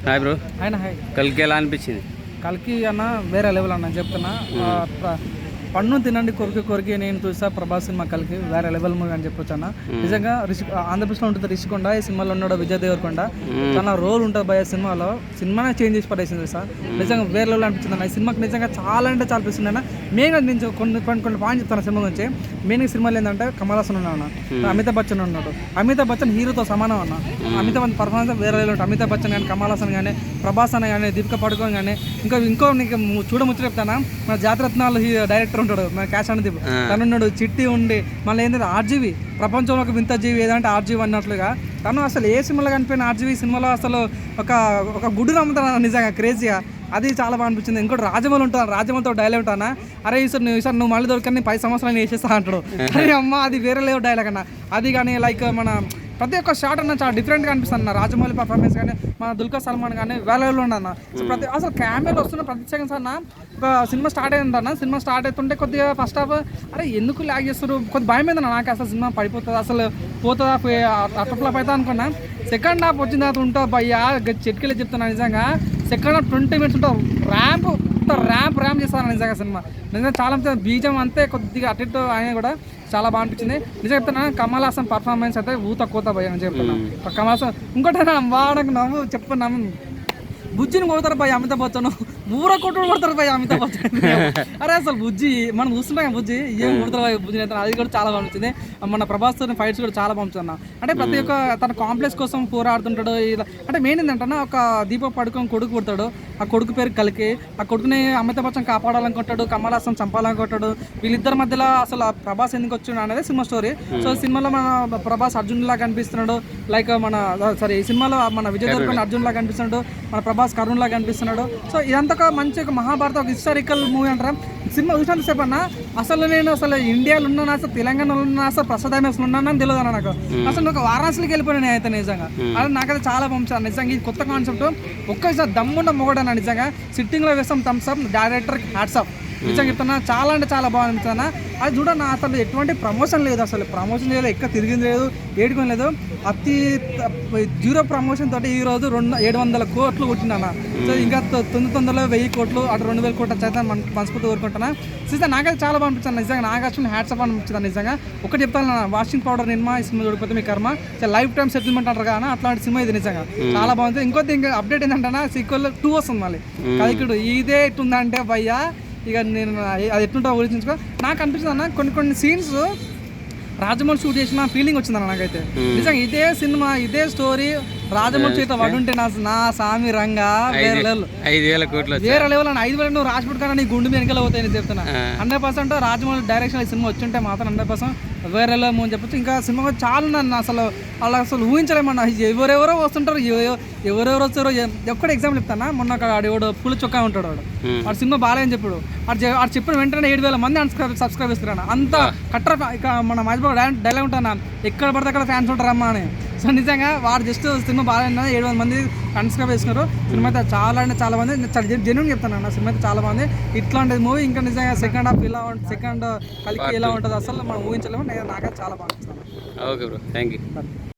Hi bro. ఆయన hi. కల్కి ఎలా అనిపించింది? కల్కి అన్న వేరే లెవెల్ అన్న చెప్తున్నా. పన్ను తినండి కొరికి కొరికి నేను చూసా ప్రభాస్ సినిమా కల్కి వేరే లెవెల్ మూవీ అని చెప్పొచ్చు అన్న. నిజంగా ఆంధ్రప్రదేశ్లో ఉంటుంది రిషికొండ, ఈ సినిమాలో ఉన్నాడు విజయ్ దేవరకొండ. చాలా రోల్ ఉంటుంది భయ సినిమాలో. సినిమానే చేంజ్ చేసి పడేసింది సార్. నిజంగా వేరే లెవెల్ అనిపించింది అన్న. ఈ సినిమాకి నిజంగా చాలా అంటే చాలా పిస్తుంది అన్న. మెయిన్గా నేను కొన్ని పాయింట్ చెప్తాను సినిమా గురించి. మెయిన్గా సినిమాలో ఏంటంటే కమల్ హాసన్ ఉన్నాడు అన్న, అమితాబ్ బచ్చన్ ఉన్నాడు. అమితాబ్ బచ్చన్ హీరోతో సమానం అన్న. అమితాబ్ పర్ఫార్మెన్స్ వేరే లెవెల్ ఉంటుంది. అమితాబ్ బచ్చన్ కానీ, కమల్ హాసన్ కానీ, ప్రభాస్ అని కానీ, దీపిక పడుకోన్ కానీ, ఇంకో నీకు చూడముచ్చు చెప్తానా, మన జాతరత్నాలు డైరెక్టర్ ఉంటాడు, మన క్యాష్ అని దీపు తను ఉన్నాడు. చిట్టి ఉండి మళ్ళీ ఏంటంటే ఆర్జీవి, ప్రపంచంలో ఒక వింత జీవి ఏదంటే ఆర్జీవి అన్నట్లుగా తను అసలు ఏ సినిమాలో కనిపోయిన ఆర్జీవి సినిమాలో అసలు ఒక గుడ్డు నమ్ముతాను నిజంగా క్రేజీగా. అది చాలా బాగా అనిపించింది. ఇంకోటి రాజమౌళి ఉంటాను, రాజమౌళితో డైలాగ్ ఉంటానా, అరే ఈసారి నువ్వు మళ్ళీ దొరకని 10 సంవత్సరాలు వేసేస్తా అంటాడు. అరే అమ్మ అది వేరే లేవు డైలాగ్ అన్న. అది కానీ లైక్ మన ప్రతి ఒక్క షాట్ అన్న చాలా డిఫరెంట్గా అనిపిస్తుంది అన్న. రాజమౌళి పర్ఫార్మెన్స్ కానీ, మన దుల్కర్ సల్మాన్ కానీ వేలలో ఉండన్న. సో అసలు క్యామెరాలో వస్తున్న ప్రతి సెకండ్స్ అన్న. సినిమా స్టార్ట్ అయిందన్న, సినిమా స్టార్ట్ అవుతుంటే కొద్దిగా ఫస్ట్ హాఫ్ అరే ఎందుకు ల్యాగ్ చేస్తారు, కొద్ది భయం అయిందన్న నాకు. అసలు సినిమా పడిపోతుంది, అసలు పోతుందా, అట్లా అవుతా అనుకున్నా. సెకండ్ హాఫ్ వచ్చిన తర్వాత ఉంటా భయ్యా చెట్కెళ్ళి చెప్తున్నా నిజంగా. సెకండ్ హాఫ్ 20 minutes ఉంటావు, ర్యాంప్ చేస్తాను నిజంగా. సినిమా నిజంగా చాలా బీజం అంతే కొద్దిగా అటు ఇటు అయినా కూడా చాలా బాగా అనిపించింది. నిజంగా చెప్తున్నా కమల్ హాసన్ పర్ఫార్మెన్స్ అయితే ఊత కోత భయ అని చెప్తున్నా. కమల్ హాసన్ ఇంకోటి వాడకు నవ్వు చెప్పుకున్నాము, బుజ్జిని కొడతారు భయ అమితాబ్ బచ్చన్, ఊర కొట్టుడు కొడతారు భయ అమితాబ్ బచ్చన్. అరే అసలు బుజ్జి మనం చూస్తున్నాం, బుజ్జి ఏం కొడతారు భయ బుజ్జిని అయితే. అది కూడా చాలా బాగుంటుంది. మన ప్రభాస్ ఫైట్స్ కూడా చాలా బాగుంటుంది అన్న. అంటే ప్రతి ఒక్క తన కాంప్లెక్స్ కోసం పోరాడుతుంటాడు. ఇలా అంటే మెయిన్ ఏంటంటే ఒక దీపక్ పడుకొని కొడుకు పుడతాడు, ఆ కొడుకు పేరు కల్కి. ఆ కొడుకుని అమితాబ్ బచ్చన్ కాపాడాలనుకుంటాడు, కమల్ హాసన్ చంపాలనుకుంటాడు. వీళ్ళిద్దరి మధ్యలో అసలు ప్రభాస్ ఎందుకు వచ్చిండు అనేది సినిమా స్టోరీ. సో సినిమాలో మన ప్రభాస్ అర్జున్ లాగా కనిపిస్తున్నాడు, లైక్ ఈ సినిమాలో మన విజయ్ దేవరకొండ అర్జున్ లాగా కనిపిస్తున్నాడు, మన ప్రభాస్ కరుణ్ లాగా కనిపిస్తున్నాడు. సో ఇదంతా ఒక మంచి ఒక మహాభారత ఒక హిస్టారికల్ మూవీ అంటారా. సినిమా చూసినంత సేపు అన్న నేను అసలు ఇండియాలో ఉన్నాను, అసలు తెలంగాణలో ఉన్నా, అసలు ప్రసాద్ ఉన్నానని తెలియదు అన్న నాకు. అసలు ఒక వారణాసికి వెళ్ళిపోయినా నేను అయితే నిజంగా. అది నాకైతే చాలా పంపించాను నిజంగా. ఇది కొత్త కాన్సెప్ట్, ఒక్కసారి దమ్ముండ మొగడన్నా నిజంగా. సిట్టింగ్లో వేస్తాం థమ్స్ అప్, డైరెక్టర్కి హ్యాట్స్ ఆఫ్ నిజంగా చెప్తున్నా. చాలా అంటే చాలా బాగా అనిపిస్తున్నా. అది చూడన్నా అసలు ఎటువంటి ప్రమోషన్ లేదు, అసలు ప్రమోషన్ చేయలేదు, ఎక్కడ తిరిగింది లేదు, ఏడుకొని లేదు. అతి 0 ప్రమోషన్ తోటి ఈరోజు 700 కోట్లు కొట్టినా. సో ఇంకా తొందరలో 1000 కోట్లు అటు 2000 కోట్లు వచ్చేది మనస్ఫూర్తి కోరుకుంటున్నా. నిజంగా నాకైతే చాలా బాగా అనిపించాను నిజంగా. నాకు అసలు హ్యాట్స్ ఆఫ్ అనిపించింది నిజంగా. ఒకటి చెప్తాను, వాషింగ్ పౌడర్ నిర్మా ఈ సినిమా చూడకపోతే మీ కర్మ, లైఫ్ టైం సెటిల్మెంట్ అంటారు కదా, అట్లాంటి సినిమా ఇది నిజంగా చాలా బాగుంది. ఇంకా అప్డేట్ ఏంటంటే సీక్వెల్ 2 వస్తుంది మళ్ళీ కలికిడు. ఇదే ఎట్టుందంటే భయ్యా ఇక నేను అది ఎట్లుంటో ఊహించుకో. నాకు అనిపిస్తుంది అన్న కొన్ని సీన్స్ రాజమౌళి షూట్ చేసిన ఫీలింగ్ వచ్చిందన్న నాకైతే నిజంగా. ఇదే సినిమా ఇదే స్టోరీ రాజమౌళి చేత పడుంటే నా సామి రంగా వేరే లెవెల్ 5,000 కోట్లు వేరే లెవెల్ అన్న. 5,000 నువ్వు రాసిపెట్టు కానీ నీ గుండె వెనకాల పోతాయి నేను చెప్తున్నా. 100% రాజమౌళి డైరెక్షన్ ఈ సినిమా వచ్చింటే మాత్రం 100% వేరే లెవెల్ అని చెప్పొచ్చు. ఇంకా సినిమా చాలా నన్ను అసలు అలా అసలు ఊహించలేమన్నా. ఎవరెవరో వస్తుంటారు, ఎవరెవరు వస్తారో. ఒక్కడే ఎగ్జాంపుల్ చెప్తానా, మొన్న వాడు పూల చొక్కా ఉంటాడు, వాడు సినిమా బాగాలేని చెప్పాడు. వాడు చెప్పిన వెంటనే 7,000 మంది సబ్స్క్రైబ్ చేస్తారన్న. అంత కట్టర్ ఇక మన మహేష్ డైలాగ్ ఉంటానా, ఎక్కడ పడితే అక్కడ ఫ్యాన్స్ ఉంటారమ్మా అని. సో నిజంగా వాడు జస్ట్ సినిమా బాగాలేనా 700 మంది సబ్స్క్రైబ్ చేసుకున్నారు. సినిమా అయితే చాలా అంటే చాలా బాగుంది. చాలా జెన్యూన్ చెప్తాను అన్న, సినిమా అయితే చాలా బాగుంది. ఇట్లాంటి మూవీ ఇంకా నిజంగా సెకండ్ హాఫ్ ఇలా సెకండ్ కలికి ఎలా ఉంటుంది అసలు మనం ఊహించలేము. నాకైతే చాలా బాగా. Okay bro, thank you.